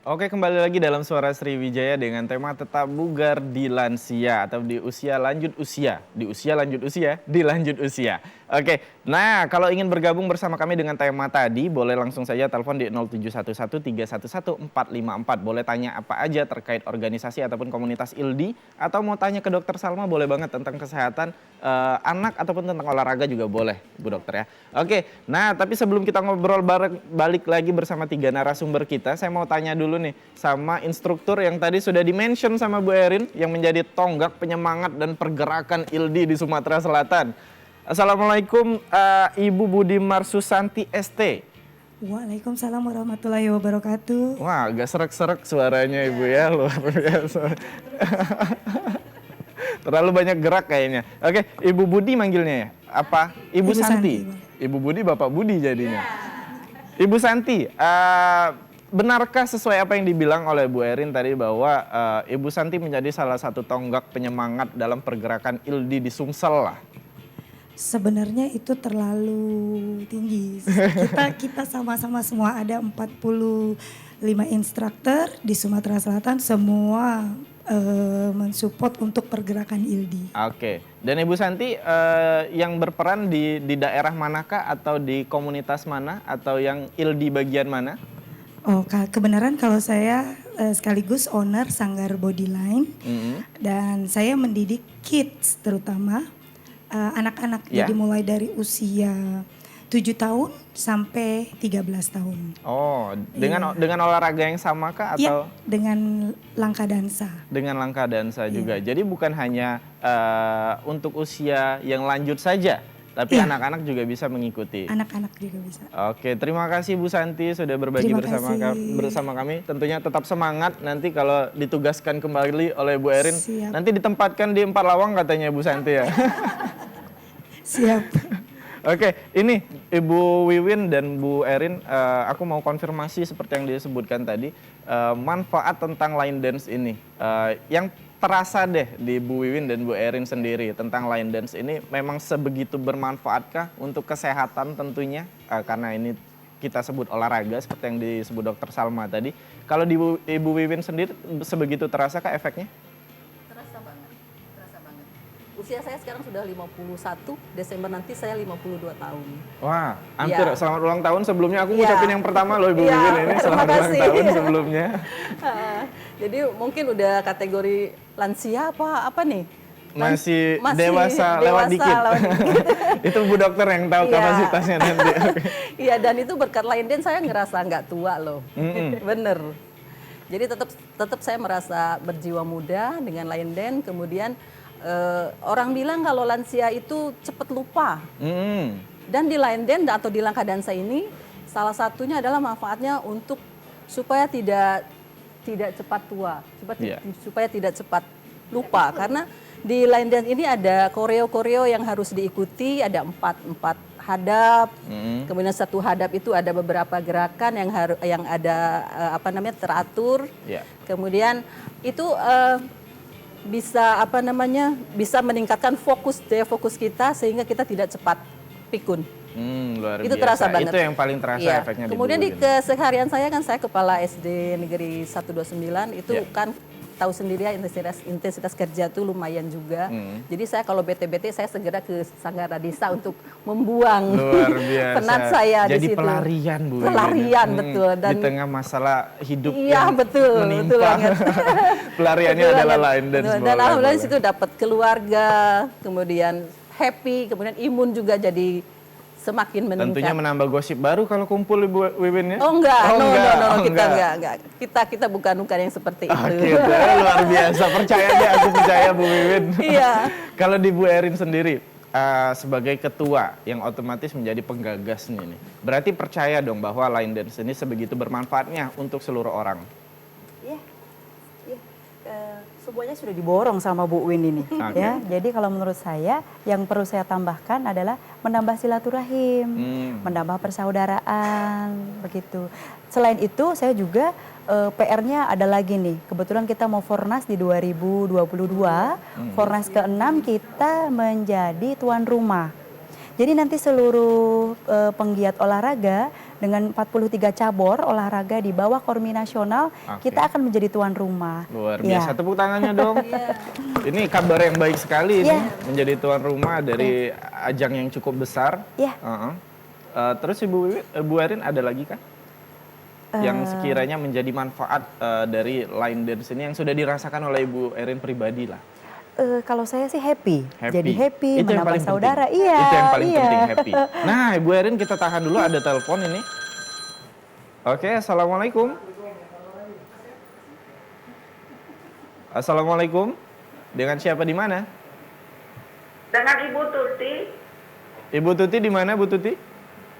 Oke, kembali lagi dalam Suara Sriwijaya dengan tema tetap bugar di lansia atau di usia lanjut usia. Di usia lanjut usia, di lanjut usia. Oke, nah kalau ingin bergabung bersama kami dengan tema tadi, boleh langsung saja telepon di 0711 311 454. Boleh tanya apa aja terkait organisasi ataupun komunitas ILDI, atau mau tanya ke Dokter Salma boleh banget tentang kesehatan anak ataupun tentang olahraga juga boleh, Bu Dokter ya. Oke, nah tapi sebelum kita ngobrol balik lagi bersama tiga narasumber kita, saya mau tanya dulu nih sama instruktur yang tadi sudah di-mention sama Bu Erin yang menjadi tonggak penyemangat dan pergerakan ILDI di Sumatera Selatan. Assalamualaikum Ibu Budimar Susanti ST. Waalaikumsalam warahmatullahi wabarakatuh. Wah, agak serak-serak suaranya Ibu ya, luar biasa. Terlalu banyak gerak kayaknya. Oke, Ibu Budi manggilnya ya? Apa? Ibu Santi. Ibu Budi, Bapak Budi jadinya. Ibu Santi, benarkah sesuai apa yang dibilang oleh Bu Erin tadi bahwa Ibu Santi menjadi salah satu tonggak penyemangat dalam pergerakan ILDI di Sumsel lah? Sebenarnya itu terlalu tinggi. Kita sama-sama semua ada 45 instruktur di Sumatera Selatan, semua mensupport untuk pergerakan ILDI. Oke, dan Ibu Santi yang berperan di daerah manakah atau di komunitas mana atau yang ILDI bagian mana? Oh, kebenaran kalau saya sekaligus owner Sanggar Bodyline dan saya mendidik kids terutama anak-anak. Jadi mulai dari usia 7 tahun sampai 13 tahun. Oh, dengan olahraga yang sama kah atau? Ya, dengan langkah dansa. Dengan langkah dansa juga. Jadi bukan hanya untuk usia yang lanjut saja, tapi anak-anak juga bisa mengikuti. Anak-anak juga bisa. Oke, terima kasih Bu Santi sudah berbagi bersama kami. Tentunya tetap semangat nanti kalau ditugaskan kembali oleh Bu Erin. Siap. Nanti ditempatkan di 4 Lawang katanya Bu Santi ya. Siap. Oke, ini Ibu Wiwin dan Bu Erin, aku mau konfirmasi seperti yang disebutkan tadi, manfaat tentang line dance ini. Yang terasa deh di Bu Wiwin dan Bu Erin sendiri tentang line dance ini memang sebegitu bermanfaatkah untuk kesehatan tentunya? Karena ini kita sebut olahraga seperti yang disebut Dokter Salma tadi. Kalau di Ibu Wiwin sendiri sebegitu terasakah efeknya? Usia saya sekarang sudah 51, Desember nanti saya 52 tahun. Wah, hampir selamat ulang tahun sebelumnya. Aku ngucapin yang pertama loh Ibu Wiwin ini, selamat ulang tahun sebelumnya. Jadi mungkin udah kategori lansia apa nih? Masih dewasa lewat dikit. Itu Bu Dokter yang tahu kapasitasnya nanti. Iya, dan itu berkat line dance saya ngerasa nggak tua loh. Bener. Jadi tetap saya merasa berjiwa muda dengan line dance. Kemudian orang bilang kalau lansia itu cepat lupa. Dan di line dance atau di langkah dansa ini salah satunya adalah manfaatnya untuk supaya tidak cepat tua, supaya tidak cepat lupa. Karena di line dance ini ada koreo yang harus diikuti, ada empat hadap. Kemudian satu hadap itu ada beberapa gerakan yang ada teratur. Kemudian itu bisa meningkatkan fokus kita sehingga kita tidak cepat pikun. Luar itu biasa. Terasa banget. Itu yang paling terasa efeknya. Kemudian di keseharian saya kan saya kepala SD Negeri 129 itu kan tahu sendiri ya intensitas kerja itu lumayan juga. Jadi saya kalau bete-bete saya segera ke Sanggara Desa untuk membuang penat saya di situ. Jadi pelarian Bu. Pelarian betul. Dan di tengah masalah hidup yang betul banget. Pelariannya adalah line dance. Dan alhamdulillah di situ dapat keluarga, kemudian happy, kemudian imun juga jadi semakin meningkat. Tentunya menambah gosip baru kalau kumpul Ibu Wiwin ya? Oh enggak, kita enggak. Kita bukan yang seperti itu. Gitu, luar biasa. Percaya deh, aku percaya Bu Wiwin. Iya. Kalau di Bu Erin sendiri, sebagai ketua yang otomatis menjadi penggagas nih. Berarti percaya dong bahwa line dance ini sebegitu bermanfaatnya untuk seluruh orang. Iya. Semuanya sudah diborong sama Bu Win ini. Ya, jadi kalau menurut saya yang perlu saya tambahkan adalah menambah silaturahim, menambah persaudaraan, begitu. Selain itu saya juga PR-nya ada lagi nih. Kebetulan kita mau Fornas di 2022. Fornas ke-6 kita menjadi tuan rumah. Jadi nanti seluruh penggiat olahraga dengan 43 cabur olahraga di bawah Kormi Nasional, Oke. kita akan menjadi tuan rumah. Luar Ya. biasa, tepuk tangannya dong. Ini kabar yang baik sekali ini, Iya. menjadi tuan rumah dari ajang yang cukup besar. Iya. Terus Ibu Erin ada lagi kah? Yang sekiranya menjadi manfaat dari line dance ini yang sudah dirasakan oleh Ibu Erin pribadi lah. Kalau saya sih happy. Jadi Itu happy, yang menambah paling saudara. penting. Iya, Itu yang paling iya. penting, happy. Nah, Ibu Erin kita tahan dulu, ada telepon ini. Oke, Assalamualaikum. Assalamualaikum. Dengan siapa di mana? Dengan Ibu Tuti Ibu Tuti di mana, Bu Tuti?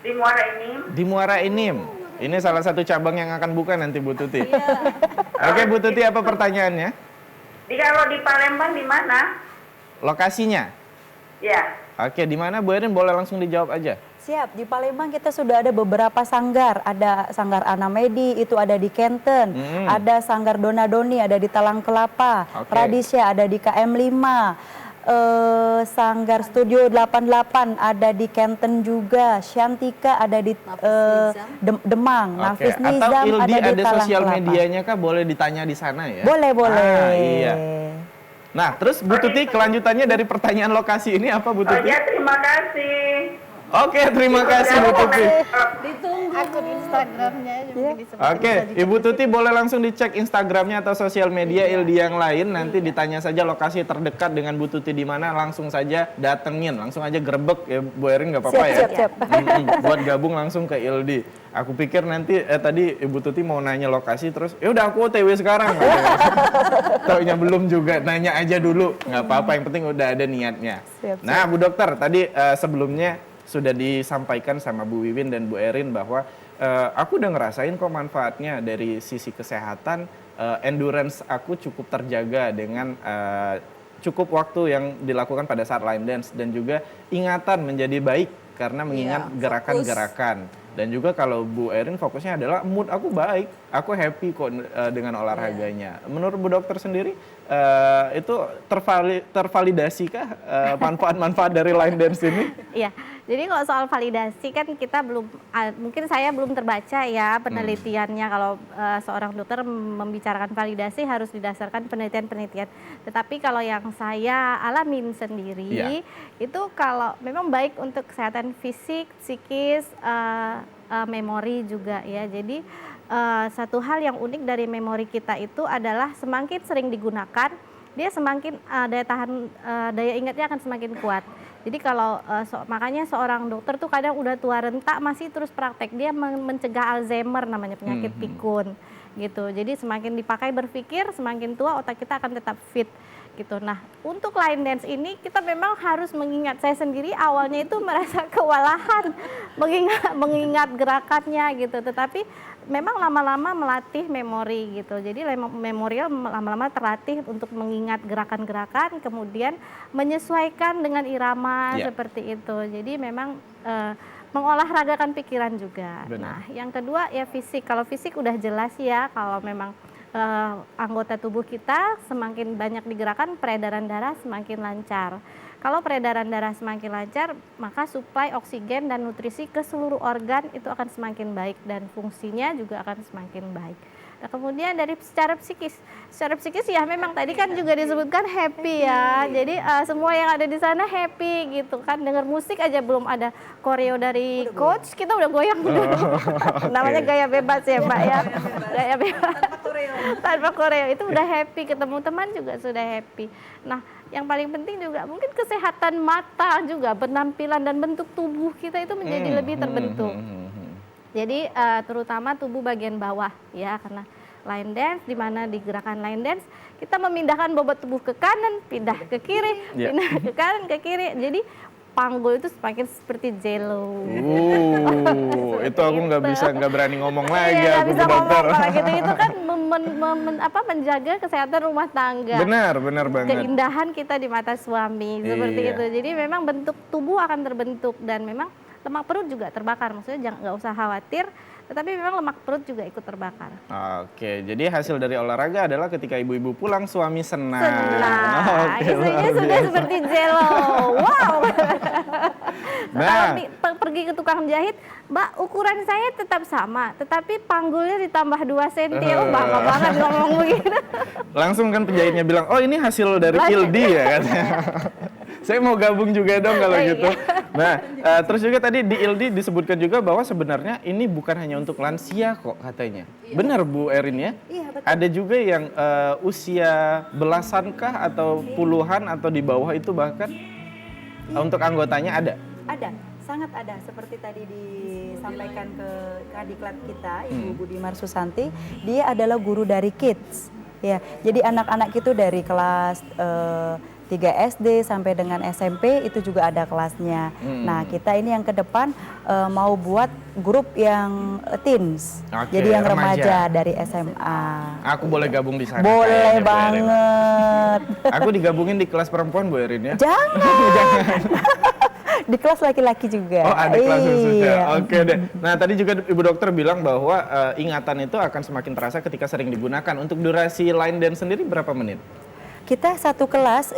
di Muara Enim. Di Muara Enim. Ini salah satu cabang yang akan buka nanti, Bu Tuti. Oke, Bu Tuti, apa pertanyaannya? Kalau di Palembang di mana? Lokasinya? Ya. Oke, di mana Bu Erin? Boleh langsung dijawab aja. Siap, di Palembang kita sudah ada beberapa sanggar. Ada Sanggar Anamedi, itu ada di Kenten. Ada Sanggar Donadoni, ada di Talang Kelapa. Oke. Radisya ada di KM 5. Sanggar Studio 88 ada di Kenten juga. Shantika ada di Demang. Oke, Nafis atau Nizam Ildi ada di ada Talang sosial Kelapa. medianya kah? Boleh ditanya di sana ya? Boleh, boleh. Ah, iya. Nah, terus Bu Tuti, kelanjutannya dari pertanyaan lokasi ini apa, Bu Oh Tuti? ya, terima kasih. Oke, terima kasih Bu Tuti. Ditunggu akun Instagramnya mungkin disebut. Oke, Ibu Tuti boleh langsung dicek Instagramnya atau sosial media Ildi yang lain. Nanti ditanya saja lokasi terdekat dengan Bu Tuti di mana, langsung saja datengin, langsung aja grebek ya Bu Erin, nggak apa-apa ya. Siap. Buat gabung langsung ke Ildi. Aku pikir nanti tadi Ibu Tuti mau nanya lokasi terus, ya udah aku OTW sekarang. Taunya belum juga, nanya aja dulu. Nggak apa-apa, yang penting udah ada niatnya. Siap. Nah, Bu Dokter, tadi sebelumnya sudah disampaikan sama Bu Wiwin dan Bu Erin bahwa aku udah ngerasain kok manfaatnya dari sisi kesehatan, endurance aku cukup terjaga dengan cukup waktu yang dilakukan pada saat line dance, dan juga ingatan menjadi baik karena mengingat Iya, gerakan-gerakan. Dan juga kalau Bu Erin fokusnya adalah mood aku baik, aku happy kok dengan olahraganya. Menurut Bu Dokter sendiri itu tervalidasikah manfaat-manfaat dari line dance ini? Iya, jadi kalau soal validasi kan kita belum, mungkin saya belum terbaca ya penelitiannya. Kalau seorang dokter membicarakan validasi harus didasarkan penelitian-penelitian. Tetapi kalau yang saya alamin sendiri, itu kalau memang baik untuk kesehatan fisik, psikis, memori juga ya. Jadi satu hal yang unik dari memori kita itu adalah semakin sering digunakan, dia semakin daya ingatnya akan semakin kuat. Jadi kalau makanya seorang dokter tuh kadang udah tua renta masih terus praktek, dia mencegah Alzheimer, namanya penyakit pikun gitu. Jadi semakin dipakai berpikir, semakin tua otak kita akan tetap fit gitu. Nah, untuk line dance ini kita memang harus mengingat, saya sendiri awalnya itu merasa kewalahan mengingat gerakannya gitu, tetapi memang lama-lama melatih memori gitu. Jadi memorial lama-lama terlatih untuk mengingat gerakan-gerakan, kemudian menyesuaikan dengan irama seperti itu. Jadi memang mengolahragakan pikiran juga. Benar. Nah, yang kedua ya fisik. Kalau fisik udah jelas ya, kalau memang anggota tubuh kita semakin banyak digerakkan, peredaran darah semakin lancar. Kalau peredaran darah semakin lancar, maka suplai oksigen dan nutrisi ke seluruh organ itu akan semakin baik dan fungsinya juga akan semakin baik. Nah, kemudian dari secara psikis ya memang tadi kan juga disebutkan happy ya. Jadi semua yang ada di sana happy gitu kan. Dengar musik aja belum ada koreo dari coach, kita udah goyang dulu. Namanya gaya bebas ya Mbak ya. Gaya bebas. Tanpa koreo itu udah happy, ketemu teman juga sudah happy. Nah, yang paling penting juga mungkin kesehatan mata juga, penampilan dan bentuk tubuh kita itu menjadi lebih terbentuk. Jadi terutama tubuh bagian bawah ya, karena line dance, di mana di gerakan line dance kita memindahkan bobot tubuh ke kanan, pindah ke kiri, pindah ke kanan, ke kiri. Jadi panggul itu semakin seperti jello. Itu aku nggak berani ngomong lagi Iya, aku bisa Bu Dokter. ngomong kalau gitu itu kan menjaga kesehatan rumah tangga. Benar banget. Keindahan kita di mata suami seperti Iya. itu. Jadi memang bentuk tubuh akan terbentuk dan memang lemak perut juga terbakar. Maksudnya nggak usah khawatir, tetapi memang lemak perut juga ikut terbakar. Oke, jadi hasil dari olahraga adalah ketika ibu-ibu pulang suami senang. Senang, Oke, istrinya luar sudah biasa. seperti jello. Wow. Nah, pergi ke tukang jahit, Mbak ukuran saya tetap sama, tetapi panggulnya ditambah 2 cm. Oh bangga banget ngomong begitu. langsung kan penjahitnya bilang, oh ini hasil dari Ildi ya katanya. Saya mau gabung juga dong kalau gitu. Nah, terus juga tadi di Ildi disebutkan juga bahwa sebenarnya ini bukan hanya untuk lansia kok katanya. Benar Bu Erin ya? Iya, betul. Ada juga yang usia belasan kah atau puluhan atau di bawah itu bahkan untuk anggotanya ada? Ada, sangat ada. Seperti tadi disampaikan ke Kadiklat kita, Ibu Budimar Susanti, dia adalah guru dari kids. Ya, jadi anak-anak itu dari kelas 3 SD sampai dengan SMP itu juga ada kelasnya. Nah, kita ini yang ke depan mau buat grup yang teens. Oke, jadi yang remaja. remaja dari SMA. Aku boleh gabung di sana. Boleh kayaknya, Bu Erin. banget. Aku digabungin di kelas perempuan Bu Erin ya. Jangan. Di kelas laki-laki juga. Oh ada kelas khususnya, Iya. oke deh. Nah tadi juga Ibu Dokter bilang bahwa ingatan itu akan semakin terasa ketika sering digunakan. Untuk durasi line dance sendiri berapa menit? Kita satu kelas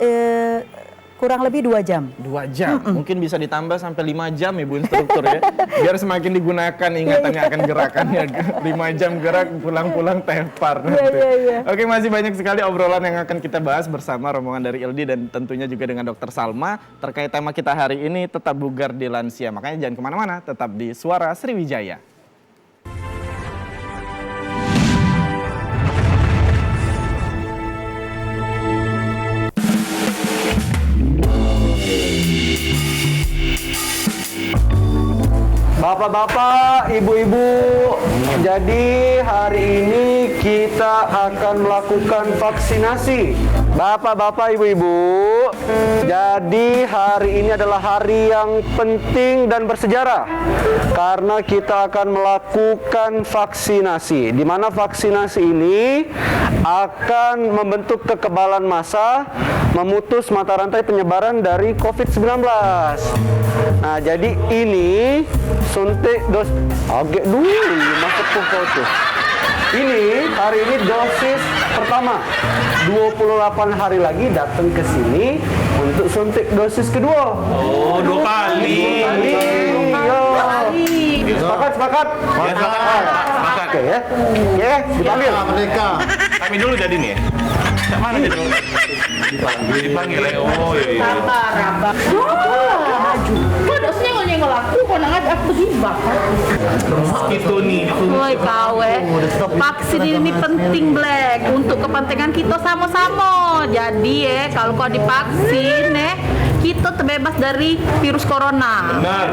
kurang lebih 2 jam. 2 jam, mungkin bisa ditambah sampai 5 jam Ibu instruktur ya. Biar semakin digunakan ingatannya akan gerakannya. 5 jam gerak, pulang-pulang tepar nanti. Oke, masih banyak sekali obrolan yang akan kita bahas bersama rombongan dari Ildi dan tentunya juga dengan Dr. Salma terkait tema kita hari ini, tetap bugar di lansia. Makanya jangan kemana-mana, tetap di Suara Sriwijaya. Bapak-bapak, ibu-ibu, jadi hari ini kita akan melakukan vaksinasi. Bapak-bapak, ibu-ibu, jadi hari ini adalah hari yang penting dan bersejarah karena kita akan melakukan vaksinasi. Di mana vaksinasi ini akan membentuk kekebalan massa, memutus mata rantai penyebaran dari COVID-19. Nah, jadi ini suntik dos agak dulu masuk kau tuh. Ini hari ini dosis pertama. 28 hari lagi datang ke sini untuk suntik dosis kedua. Oh, 2 kali. Sepakat? Ya, sepakat. Oke ya. Ya, dipanggil. Mereka. Kami dulu jadi nih. Cak mana jadi? Dipanggil ya. Oh iya. Kok dosnya nyenggol aku, kok nangis aku gibah. Itu nih. Woi kawe, vaksin ini penting Black untuk kepentingan kita sama-sama. Jadi kalau kau divaksin kita terbebas dari virus corona. Benar.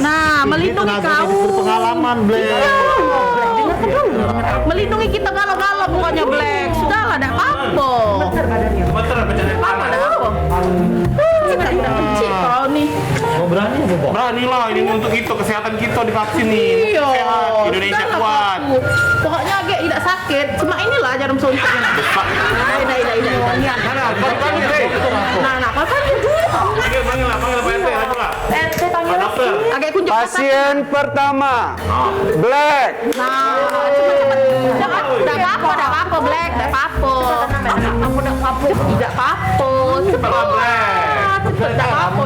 Nah, melindungi kau. Pengalaman Black. Melindungi kita galau-galau pokoknya Black. Sudahlah, tidak apa-apa. Betul apa jadi? Apa ada apa? Kita tidak benci kau nih. Mau berani apa, Pak? Berani lah, ini untuk kita, kesehatan kita divaksin nih. Iya. Sehat, Indonesia Sudahlah, kuat. Pak. Pokoknya agak tidak sakit. Cuma inilah jarum suntiknya. Nah, panggil dulu. Panggil lah, Pak RT, ayo lah. Saya panggil Dokter. agak kunjung. Pasien pertama, Black. Nah, cepet. Tidak apa-apa, Black. Tidak apa-apa. Tidak apa-apa. Cepet, tidak apa-apa.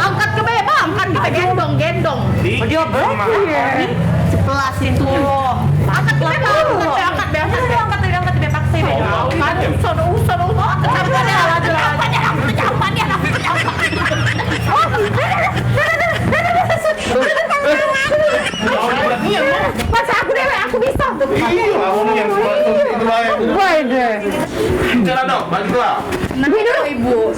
Angkat ke bawah, angkat ke bawah, gendong. Dia berani. Sebelah situ. Angkat ke bawah, angkat ke vaksin. Kan usah. Masa aku bisa. Iya, kamu yang itu baik. Bicara dong, baiklah. Nanti dulu Ibu.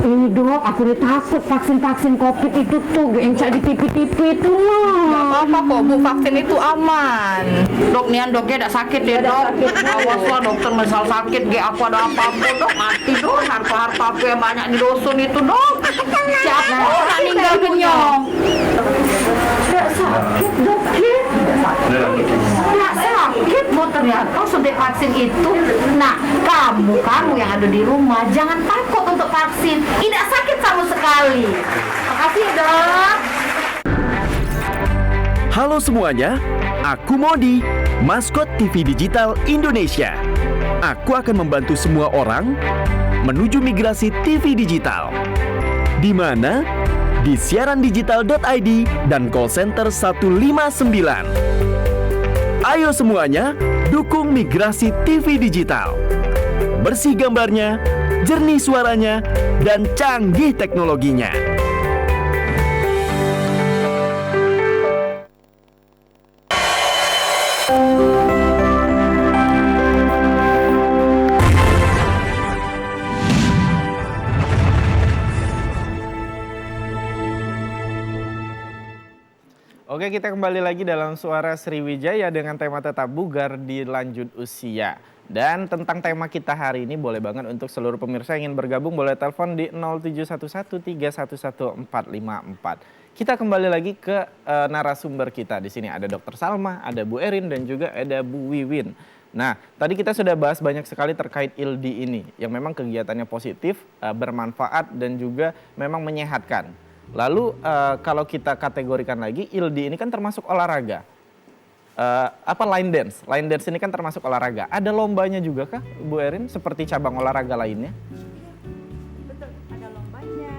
Ini dok, aku udah takut vaksin COVID itu tuh yang cak di TV-TV itu loh. Gak apa-apa kok Bu, vaksin itu aman. Dok, nian doknya tidak sakit ya dok. Awas lah dokter misal sakit, aku ada apa-apa dok, mati dok. Harta-harta aku yang banyak di dusun itu dok. Siapa orang meninggal kenyong? Tidak sakit dok, tidak sakit. Mau ternyata suntik vaksin itu. Nah, kamu yang ada di rumah jangan takut untuk vaksin. Tidak sakit sama sekali. Makasih dok. Halo semuanya, aku Modi, maskot TV Digital Indonesia. Aku akan membantu semua orang menuju migrasi TV digital. Di mana di siarandigital.id dan call center 159. Ayo semuanya, dukung migrasi TV digital. Bersih gambarnya, jernih suaranya, dan canggih teknologinya. Oke, kita kembali lagi dalam Suara Sriwijaya dengan tema tetap bugar di lanjut usia. Dan tentang tema kita hari ini boleh banget untuk seluruh pemirsa yang ingin bergabung boleh telepon di 0711311454. Kita kembali lagi ke narasumber kita. Di sini ada Dr. Salma, ada Bu Erin dan juga ada Bu Wiwin. Nah, tadi kita sudah bahas banyak sekali terkait ILDI ini yang memang kegiatannya positif, bermanfaat dan juga memang menyehatkan. Lalu kalau kita kategorikan lagi, ILDI ini kan termasuk olahraga. Line dance? Line dance ini kan termasuk olahraga. Ada lombanya juga kah, Bu Erin, seperti cabang olahraga lainnya? Betul, ada lombanya.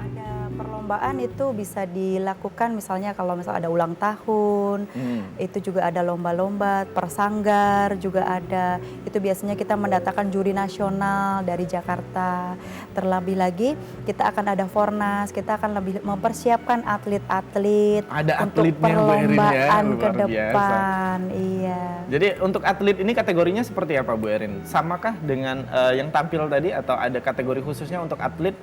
Ada perlombaan itu bisa dilakukan misalnya kalau ada ulang tahun, itu juga ada lomba-lomba, persanggar juga ada. Itu biasanya kita mendatangkan juri nasional dari Jakarta. Terlebih lagi kita akan ada Fornas, kita akan lebih mempersiapkan atlet-atlet untuk perlombaan ke depan. Iya. Jadi untuk atlet ini kategorinya seperti apa, Bu Erin? Samakah dengan yang tampil tadi atau ada kategori khususnya untuk atlet?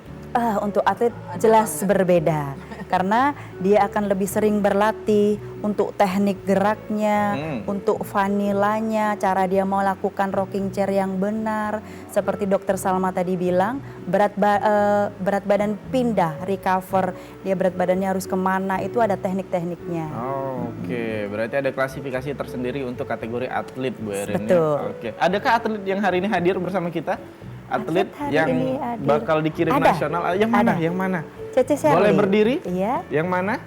Untuk atlet jelas berbeda karena dia akan lebih sering berlatih untuk teknik geraknya, untuk vanilanya, cara dia melakukan rocking chair yang benar. Seperti Dokter Salma tadi bilang, berat badan pindah, recover, dia berat badannya harus kemana, itu ada teknik-tekniknya. Oke, berarti ada klasifikasi tersendiri untuk kategori atlet, Bu Erin. Betul. Oke. Adakah atlet yang hari ini hadir bersama kita? Atlet yang bakal dikirim nasional, yang mana? Yang mana? Cece Serli. Boleh berdiri? Iya. Yang mana?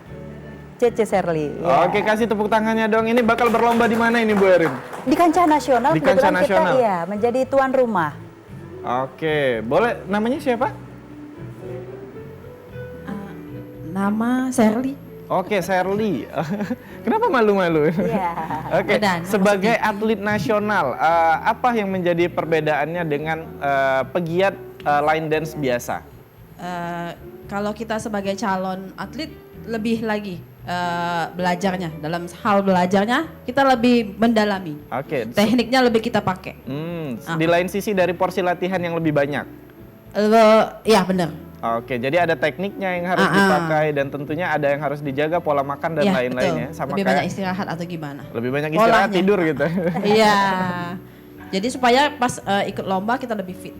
Cece Serli. Ya. Oke, kasih tepuk tangannya dong. Ini bakal berlomba di mana ini, Bu Erin? Di kancah nasional. Di kancah nasional. Kita menjadi tuan rumah. Oke, boleh. Namanya siapa? Nama Serli. Oke, Serli. Kenapa malu-malu? Iya. Oke, sebagai atlet nasional, apa yang menjadi perbedaannya dengan pegiat line dance biasa? Kalau kita sebagai calon atlet lebih lagi belajarnya, dalam hal belajarnya kita lebih mendalami. Oke. Tekniknya lebih kita pakai. Di lain sisi dari porsi latihan yang lebih banyak. Ya benar. Oke, jadi ada tekniknya yang harus dipakai dan tentunya ada yang harus dijaga pola makan dan lain-lainnya. Sama lebih banyak istirahat atau gimana? Lebih banyak istirahat, tidur gitu. Iya. Jadi supaya pas ikut lomba kita lebih fit.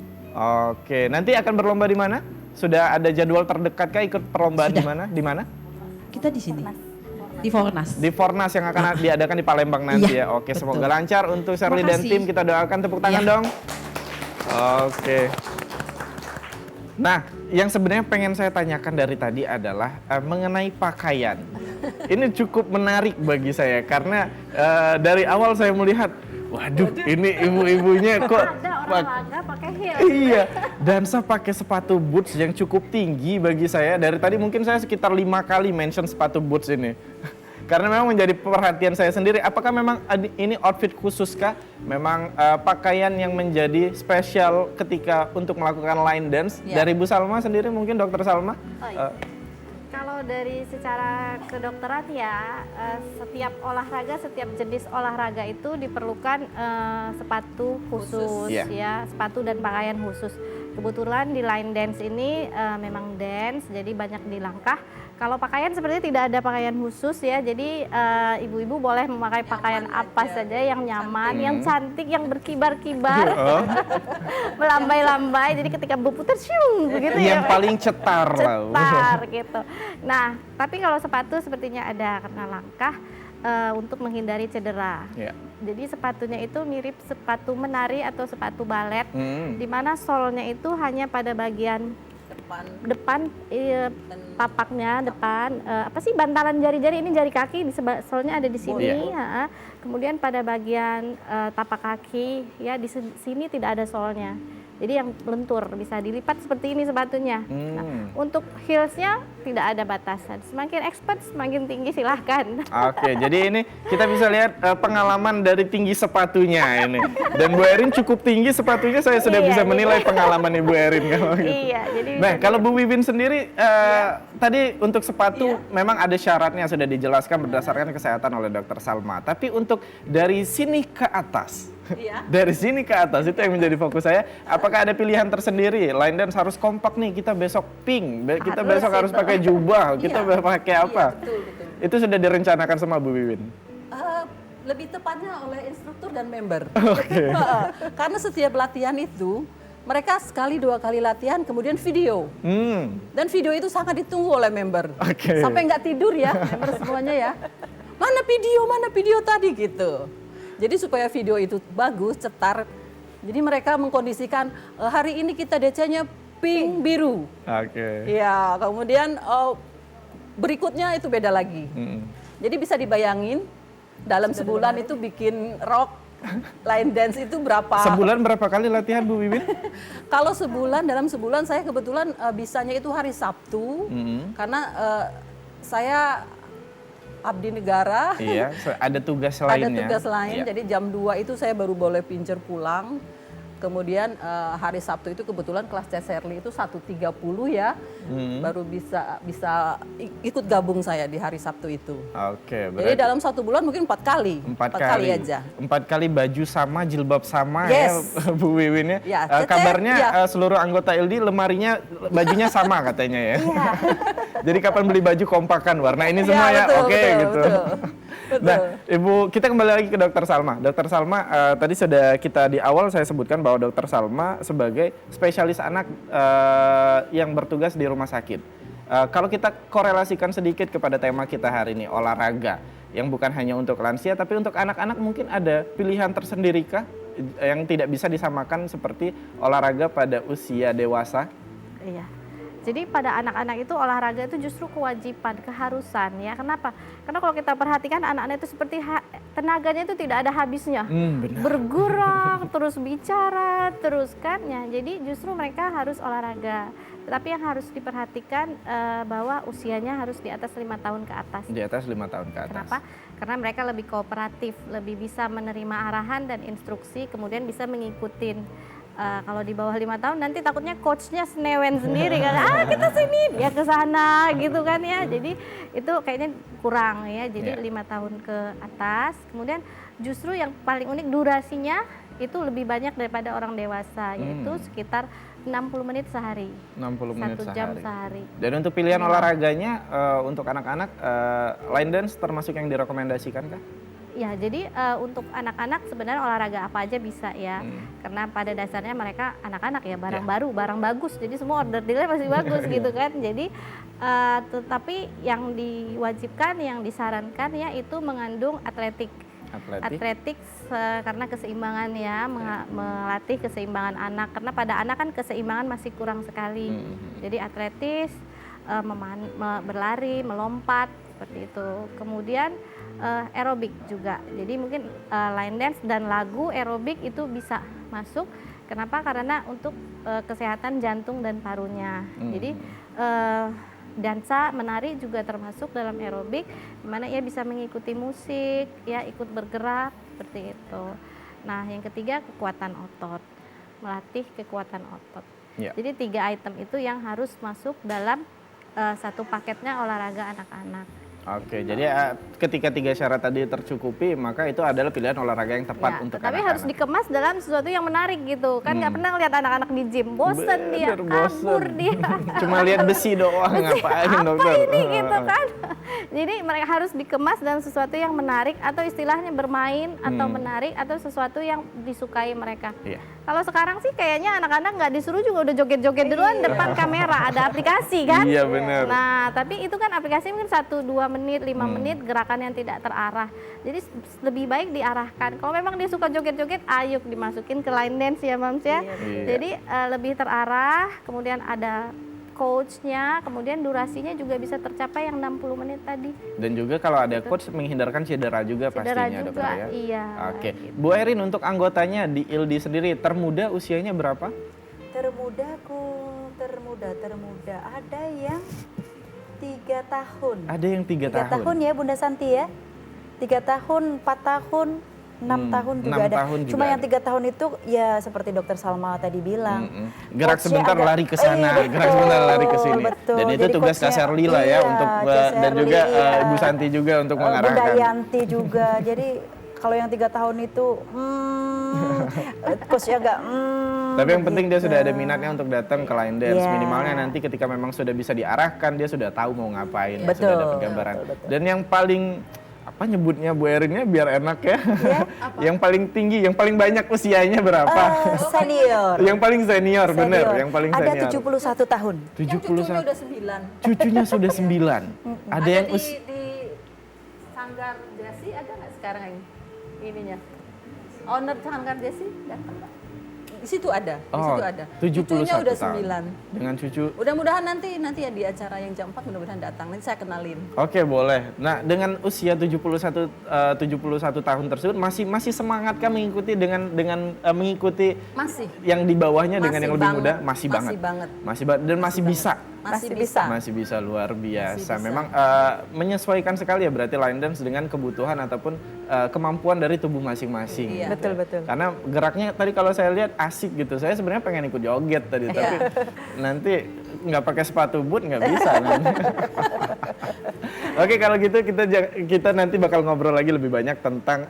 Oke, nanti akan berlomba di mana? Sudah ada jadwal terdekat kah ikut perlombaan di mana? Di mana? Kita di sini. Di Fornas. Di Fornas yang akan diadakan di Palembang nanti ya. Oke, betul. Semoga lancar untuk Serli dan tim. Kita doakan, tepuk tangan dong. Oke. Nah, yang sebenarnya pengen saya tanyakan dari tadi adalah mengenai pakaian. Ini cukup menarik bagi saya karena dari awal saya melihat, waduh, ini ibu-ibunya kok olahraga pakai heels. Iya, dansa pakai sepatu boots yang cukup tinggi bagi saya. Dari tadi mungkin saya sekitar 5 kali mention sepatu boots ini. Karena memang menjadi perhatian saya sendiri, apakah memang ini outfit khusus kah? Memang pakaian yang menjadi spesial ketika untuk melakukan line dance? Ya. Dari Bu Salma sendiri mungkin, Dokter Salma? Kalau dari secara kedokteran ya, setiap olahraga, setiap jenis olahraga itu diperlukan sepatu khusus. Ya, sepatu dan pakaian khusus. Kebetulan di line dance ini memang dance, jadi banyak dilangkah. Kalau pakaian sepertinya tidak ada pakaian khusus ya, jadi ibu-ibu boleh memakai pakaian apa saja yang nyaman, yang cantik, yang berkibar-kibar, melambai-lambai. Jadi ketika berputar, syung, begitu ya. Yang paling cetar lah. Cetar gitu. Nah, tapi kalau sepatu sepertinya ada karena langkah untuk menghindari cedera. Jadi sepatunya itu mirip sepatu menari atau sepatu balet, di mana solnya itu hanya pada bagian depan tapaknya depan, bantalan jari-jari, ini jari kaki, solnya ada di sini. Kemudian pada bagian tapak kaki ya, di sini tidak ada solnya. Jadi yang lentur bisa dilipat seperti ini sepatunya. Nah, untuk heelsnya tidak ada batasan. Semakin expert semakin tinggi silahkan. Oke, jadi ini kita bisa lihat pengalaman dari tinggi sepatunya ini. Dan Bu Erin cukup tinggi sepatunya, saya sudah bisa menilai pengalaman Ibu Erin kalau gitu. Iya, jadi Nah, kalau Bu Wiwin sendiri tadi untuk sepatu memang ada syaratnya sudah dijelaskan berdasarkan kesehatan oleh Dokter Salma. Tapi untuk dari sini ke atas, dari sini ke atas itu yang menjadi fokus saya. Apakah ada pilihan tersendiri? Line dance harus kompak nih, kita besok pink, kita besok harus pakai jubah, kita pakai apa? Betul. Itu sudah direncanakan sama Bu Wiwin? Lebih tepatnya oleh instruktur dan member. Oke. Karena setiap latihan itu mereka sekali 2 kali latihan kemudian video. Dan video itu sangat ditunggu oleh member. Sampai nggak tidur ya member semuanya ya. Mana video tadi gitu. Jadi supaya video itu bagus, cetar. Jadi mereka mengkondisikan hari ini kita DC-nya pink biru. Ya, kemudian berikutnya itu beda lagi. Jadi bisa dibayangin dalam sebulan itu bikin rock line dance itu berapa? Sebulan berapa kali latihan Bu Wiwin? Kalau dalam sebulan saya kebetulan bisanya itu hari Sabtu. Karena saya abdi negara. Iya, ada tugas lainnya. Ada tugas lain, jadi jam 2 itu saya baru boleh pincer pulang. Kemudian hari Sabtu itu kebetulan kelas CSRLI itu 1.30 ya, baru bisa ikut gabung saya di hari Sabtu itu. Oke, jadi dalam 1 bulan mungkin 4 kali. 4 kali aja. 4 kali baju sama, jilbab sama ya Bu Wiwin ya. Kabarnya seluruh anggota LD lemarinya bajunya sama katanya ya. Jadi kapan beli baju kompakan warna ini semua ya, oke gitu. Nah, Ibu, kita kembali lagi ke Dokter Salma. Dokter Salma, tadi sudah kita di awal saya sebutkan bahwa Dokter Salma sebagai spesialis anak yang bertugas di rumah sakit. Kalau kita korelasikan sedikit kepada tema kita hari ini, olahraga, yang bukan hanya untuk lansia, tapi untuk anak-anak mungkin ada pilihan tersendiri kah yang tidak bisa disamakan seperti olahraga pada usia dewasa? Iya. Jadi pada anak-anak itu olahraga itu justru kewajiban, keharusan ya. Kenapa? Karena kalau kita perhatikan anak-anak itu seperti tenaganya itu tidak ada habisnya. Bergerak, terus bicara, terus kan ya. Jadi justru mereka harus olahraga. Tetapi yang harus diperhatikan bahwa usianya harus di atas 5 tahun ke atas. Di atas 5 tahun ke atas. Kenapa? Karena mereka lebih kooperatif, lebih bisa menerima arahan dan instruksi, kemudian bisa mengikutin. Kalau di bawah 5 tahun nanti takutnya coachnya senewen sendiri kan, kita sini dia ke sana gitu kan ya. Jadi itu kayaknya kurang ya. Jadi 5 tahun ke atas. Kemudian justru yang paling unik durasinya itu lebih banyak daripada orang dewasa, yaitu sekitar 60 menit sehari. 60 menit 1 jam sehari. Dan untuk pilihan olahraganya untuk anak-anak line dance termasuk yang direkomendasikan kah? Ya, jadi untuk anak-anak sebenarnya olahraga apa aja bisa ya. Karena pada dasarnya mereka anak-anak ya, barang baru, barang bagus. Jadi semua order dealnya masih bagus gitu kan. Jadi tetapi yang diwajibkan, yang disarankan ya itu mengandung atletik karena keseimbangan ya, melatih keseimbangan anak. Karena pada anak kan keseimbangan masih kurang sekali. Jadi atletis, berlari, melompat seperti itu. Kemudian aerobik juga. Jadi mungkin line dance dan lagu aerobik itu bisa masuk. Kenapa? Karena untuk kesehatan jantung dan parunya. Jadi dansa, menari juga termasuk dalam aerobik, di mana ia bisa mengikuti musik, ya ikut bergerak seperti itu. Nah, yang ketiga kekuatan otot, melatih kekuatan otot. Jadi 3 item itu yang harus masuk dalam satu paketnya olahraga anak-anak. Oke, jadi ketika 3 syarat tadi tercukupi, maka itu adalah pilihan olahraga yang tepat untuk tapi anak-anak. harus dikemas dalam sesuatu yang menarik gitu. Kan nggak pernah lihat anak-anak di gym, bosen dia, kabur dia. Cuma lihat besi doang, ngapain dokter? Apa ini gitu kan? Jadi mereka harus dikemas dalam sesuatu yang menarik atau istilahnya bermain atau menarik atau sesuatu yang disukai mereka. Kalau sekarang sih kayaknya anak-anak nggak disuruh juga udah joget-joget duluan depan kamera, ada aplikasi kan? Iya benar. Nah, tapi itu kan aplikasi mungkin 1-2 menit, 5 menit gerakan yang tidak terarah. Jadi lebih baik diarahkan. Kalau memang dia suka joget-joget, ayo dimasukin ke line dance ya Mams ya. Jadi lebih terarah, kemudian ada coachnya, kemudian durasinya juga bisa tercapai yang 60 menit tadi. Dan juga kalau ada coach menghindarkan cedera juga pastinya dokter ya. Iya. Oke, Bu Erin untuk anggotanya di ILD sendiri termuda usianya berapa? Termuda. Ada yang 3 tahun. Ada yang 3 tahun. 3 tahun ya Bunda Santi ya. 3 tahun, 4 tahun, 6 tahun juga 6 ada. tahun juga Cuma yang ada. 3 tahun itu ya seperti Dokter Salma tadi bilang. Gerak Coachnya sebentar agak- lari ke sana, Betul, gerak sebentar lari ke sini. betul. Dan itu Jadi tugas Kak coachnya- Sherly lah ya iya, untuk Kak dan juga Sherly, iya. Ibu Santi juga untuk Bunda mengarahkan. Yanti juga. Jadi kalau yang 3 tahun itu coachnya agak Tapi yang penting dia begitu. sudah ada minatnya untuk datang ke line dance. Iya. Minimalnya nanti ketika memang sudah bisa diarahkan, dia sudah tahu mau ngapain, Betul. sudah dapat gambaran. Dan yang paling apa nyebutnya Bu Erinnya biar enak ya. Yang paling tinggi, yang paling banyak usianya berapa? Senior. Yang paling senior, bener, Senior. yang paling Ada senior. 71 tahun. 71. udah 9. Cucunya sudah 9. Ada yang di Sanggar Desi ada nggak sekarang ininya? Owner Sanggar Desi datang nggak? Di situ ada, di situ ada. 71 Cucunya udah tahun. 9. Dengan cucu. Mudah-mudahan nanti ya di acara yang jam 4 mudah-mudahan datang. Nanti saya kenalin. Oke, boleh. Nah, dengan usia 71 tahun tersebut masih semangatkah mengikuti dengan mengikuti Masih. yang di bawahnya dengan Masih yang lebih banget. muda? Masih banget. Dan masih bisa. Masih bisa. Masih bisa, luar biasa. bisa. Memang menyesuaikan sekali ya berarti line dance dengan kebutuhan ataupun kemampuan dari tubuh masing-masing. Iya. gitu. Betul. Karena geraknya tadi kalau saya lihat asik gitu. Saya sebenarnya pengen ikut joget tadi, tapi nanti nggak pakai sepatu boot nggak bisa. Nanti. Oke, kalau gitu kita nanti bakal ngobrol lagi lebih banyak tentang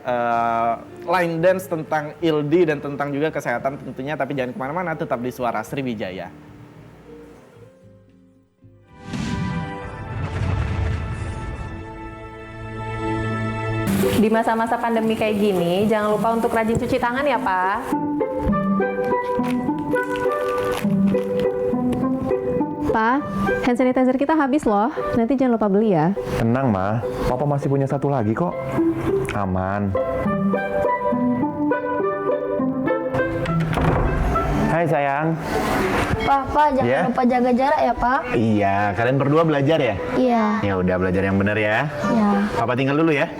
line dance, tentang ILD dan tentang juga kesehatan tentunya. Tapi jangan kemana-mana, tetap di Suara Sriwijaya. Di masa-masa pandemi kayak gini, jangan lupa untuk rajin cuci tangan ya, Pak. Pak, hand sanitizer kita habis loh. Nanti jangan lupa beli ya. Tenang, Ma. Papa masih punya satu lagi kok. Aman. Hai sayang. Pak, jangan Ya? lupa jaga jarak ya, Pak. Iya, kalian berdua belajar ya? Iya. Ya udah belajar yang benar ya. Ya. Papa tinggal dulu ya.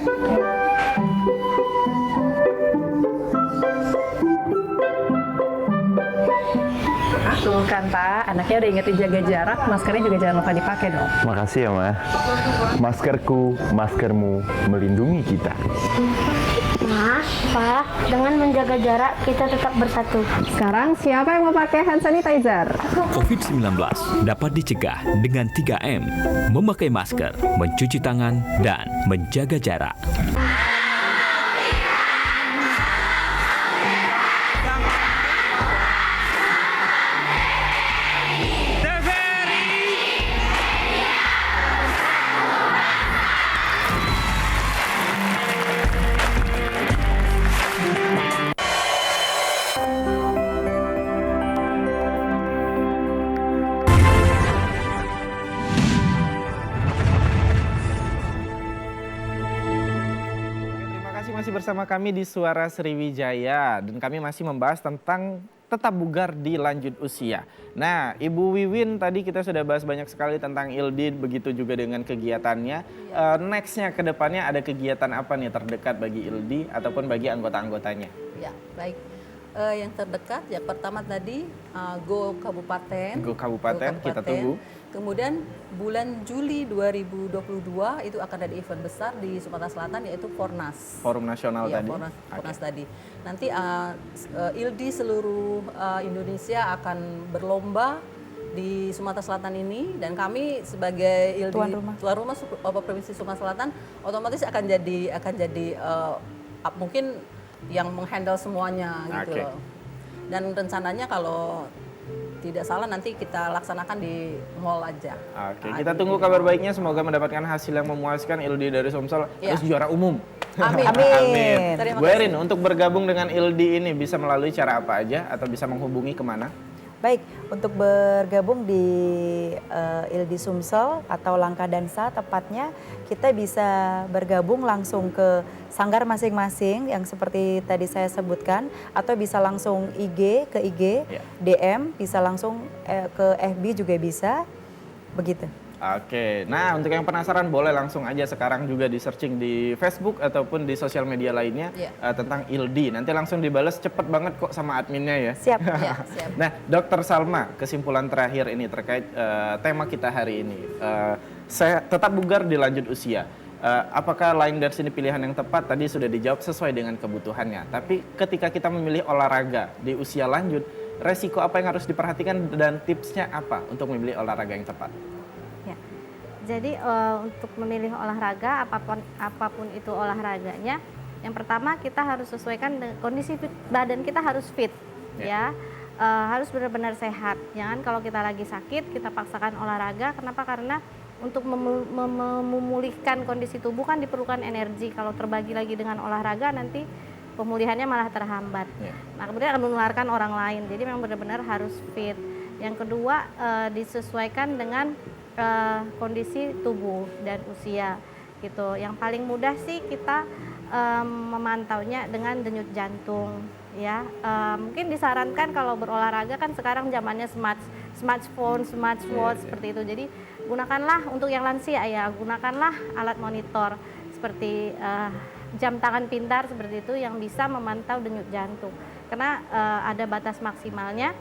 Tuh kan, Pak. Anaknya udah ingetin jaga jarak, maskernya juga jangan lupa dipakai dong. Makasih ya, Ma. Maskerku, maskermu melindungi kita. Ma, Pak, dengan menjaga jarak kita tetap bersatu. Sekarang siapa yang mau pakai hand sanitizer? COVID-19 dapat dicegah dengan 3M, memakai masker, mencuci tangan, dan menjaga jarak. Terima kasih masih bersama kami di Suara Sriwijaya dan kami masih membahas tentang tetap bugar di lanjut usia. Nah, Ibu Wiwin tadi kita sudah bahas banyak sekali tentang ILD, begitu juga dengan kegiatannya. Nextnya ke depannya ada kegiatan apa nih terdekat bagi ILD ataupun bagi anggota-anggotanya? Ya, baik. Yang terdekat ya pertama tadi Go Kabupaten. Go Kabupaten, kita tunggu. Kemudian bulan Juli 2022 itu akan ada event besar di Sumatera Selatan yaitu Fornas. Forum Nasional Ya, tadi. Fornas tadi. Nanti ILD seluruh Indonesia akan berlomba di Sumatera Selatan ini dan kami sebagai ILD tuan rumah Provinsi Sumatera Selatan otomatis akan jadi mungkin yang menghandle semuanya gitu loh. Dan rencananya kalau tidak salah nanti kita laksanakan di mall aja. Oke, kita tunggu kabar baiknya. Semoga mendapatkan hasil yang memuaskan. ILD dari Sumsel terus juara umum. Amin. Amin. Terima Bu kasih. Erin, untuk bergabung dengan ILD ini bisa melalui cara apa aja atau bisa menghubungi kemana? Baik, untuk bergabung di ILD Sumsel atau Langkah Dansa tepatnya, kita bisa bergabung langsung ke sanggar masing-masing yang seperti tadi saya sebutkan, atau bisa langsung IG ke IG, DM, bisa langsung ke FB juga bisa, begitu. Oke, nah untuk yang penasaran boleh langsung aja sekarang juga di searching di Facebook ataupun di sosial media lainnya tentang ILDI. Nanti langsung dibales cepet banget kok sama adminnya ya. Siap. Siap. Nah, Dokter Salma, kesimpulan terakhir ini terkait tema kita hari ini. Saya tetap bugar di lanjut usia. Apakah line dance ini pilihan yang tepat? Tadi sudah dijawab sesuai dengan kebutuhannya. Tapi ketika kita memilih olahraga di usia lanjut, resiko apa yang harus diperhatikan dan tipsnya apa untuk memilih olahraga yang tepat? Jadi untuk memilih olahraga apapun itu olahraganya, yang pertama kita harus sesuaikan kondisi badan kita harus fit, ya. Harus benar-benar sehat. Jangan kalau kita lagi sakit kita paksakan olahraga. Kenapa? Karena untuk memulihkan kondisi tubuh kan diperlukan energi. Kalau terbagi lagi dengan olahraga nanti pemulihannya malah terhambat. Nah, kemudian akan menularkan orang lain. Jadi memang benar-benar harus fit. Yang kedua disesuaikan dengan kondisi tubuh dan usia gitu. Yang paling mudah sih kita memantaunya dengan denyut jantung ya. Mungkin disarankan kalau berolahraga kan sekarang zamannya smartphone, smartwatch seperti itu. Jadi gunakanlah untuk yang lansia ya, gunakanlah alat monitor seperti jam tangan pintar seperti itu yang bisa memantau denyut jantung. Karena ada batas maksimalnya.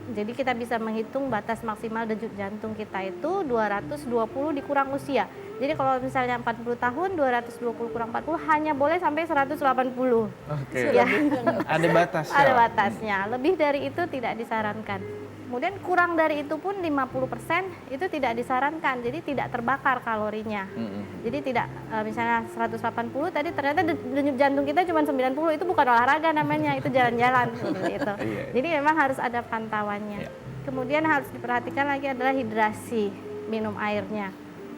Jadi kita bisa menghitung batas maksimal denyut jantung kita itu 220 dikurang usia. Jadi kalau misalnya 40 tahun, 220 kurang 40 hanya boleh sampai 180. Oke. Ya. Ada batasnya. Ada batasnya. Lebih dari itu tidak disarankan. Kemudian kurang dari itu pun 50% itu tidak disarankan. Jadi tidak terbakar kalorinya. Jadi tidak misalnya 180 tadi ternyata denyut jantung kita cuma 90, itu bukan olahraga namanya, itu jalan-jalan seperti itu. Jadi memang harus ada pantauannya. Kemudian harus diperhatikan lagi adalah hidrasi, minum airnya.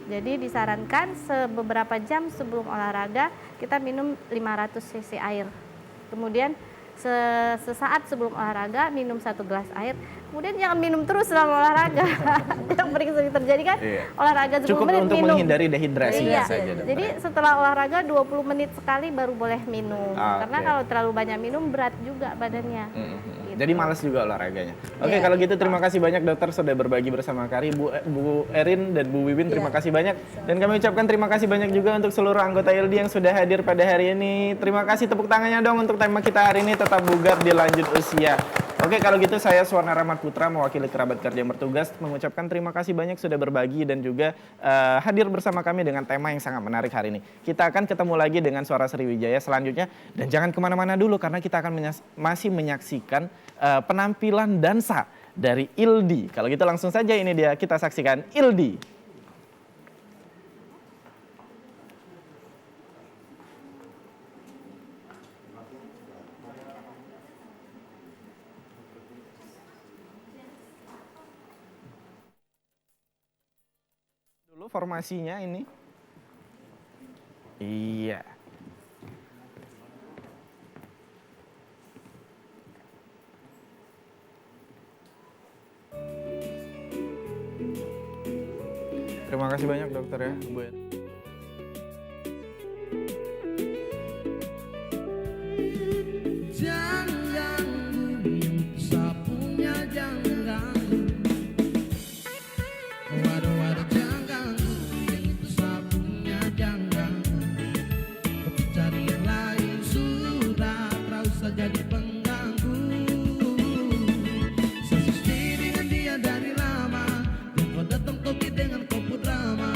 Jadi disarankan beberapa jam sebelum olahraga kita minum 500 cc air. Kemudian sesaat sebelum olahraga minum 1 gelas air. Kemudian jangan minum terus selama olahraga. Yang sering terjadi kan olahraga 10 cukup menit untuk minum. menghindari dehidrasinya saja. Jadi setelah olahraga 20 menit sekali baru boleh minum. Karena kalau terlalu banyak minum berat juga badannya. Gitu. Jadi malas juga olahraganya. Oke, kalau gitu terima kasih banyak dokter sudah berbagi bersama kami. Bu Erin dan Bu Wiwin terima kasih banyak. Dan kami ucapkan terima kasih banyak juga untuk seluruh anggota ILDI yang sudah hadir pada hari ini. Terima kasih, tepuk tangannya dong untuk tema kita hari ini, tetap bugar di lanjut usia. Oke, kalau gitu saya Suwarna Rahmat Putra mewakili kerabat kerja yang bertugas mengucapkan terima kasih banyak sudah berbagi dan juga hadir bersama kami dengan tema yang sangat menarik hari ini. Kita akan ketemu lagi dengan Suara Sriwijaya selanjutnya dan jangan kemana-mana dulu karena kita akan masih menyaksikan penampilan dansa dari ILDI. Kalau gitu langsung saja ini dia kita saksikan ILDI. Formasinya ini. Iya. Terima kasih banyak dokter ya, Bu. Dengan kopu drama,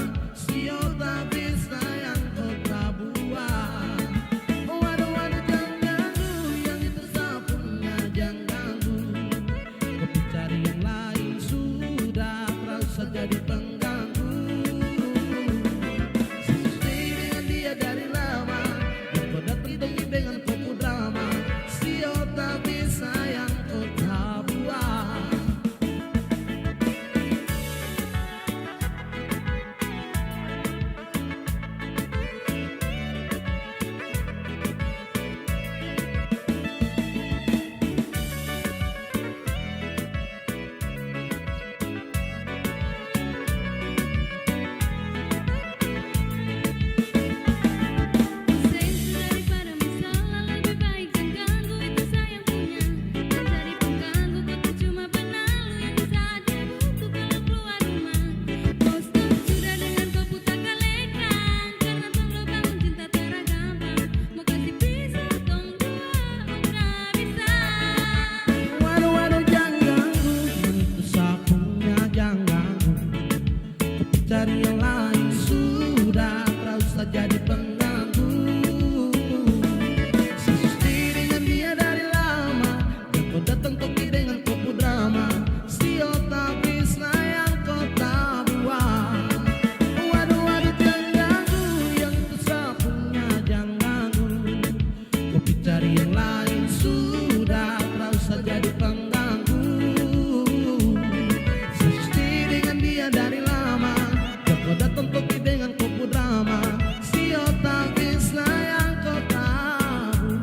cari yang lain sudah, tak usah jadi pengganggu. Sesuai dengan dia dari lama, kau datang pergi dengan kupu drama. Sio tak bisa yang kau tahu.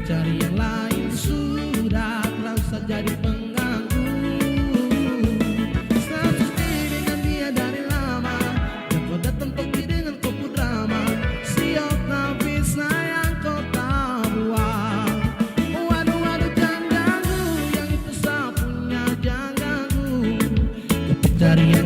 Cari yang lain sudah, tak usah jadi pengganggu. Status dengan dia dari lama, dan kau datang pergi dengan kupu drama. Siap tapi sayang kau tak buang. Waduh waduh jangan ganggu, yang itu sapunya jangan ganggu. Cari yang